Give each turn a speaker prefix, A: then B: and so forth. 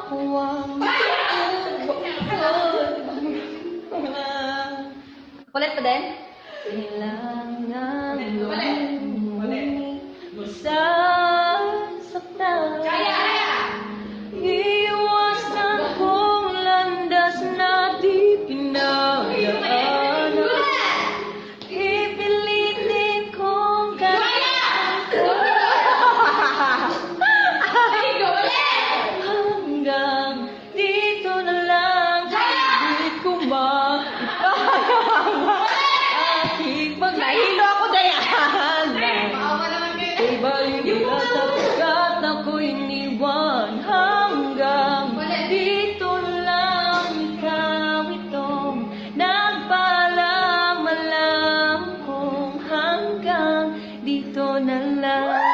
A: huwag ulit pa din? Kailangan sasaktan. Iwasan kong landas na di pinagdaanan. Pipilitin kong hanggang dito na lang. Hindi ko pag nahilo ako dayan. Ibalik kita sapagkat ako'y iniwan. Hanggang dito lang, ikaw itong nagpaalam-alam kong hanggang dito na lang.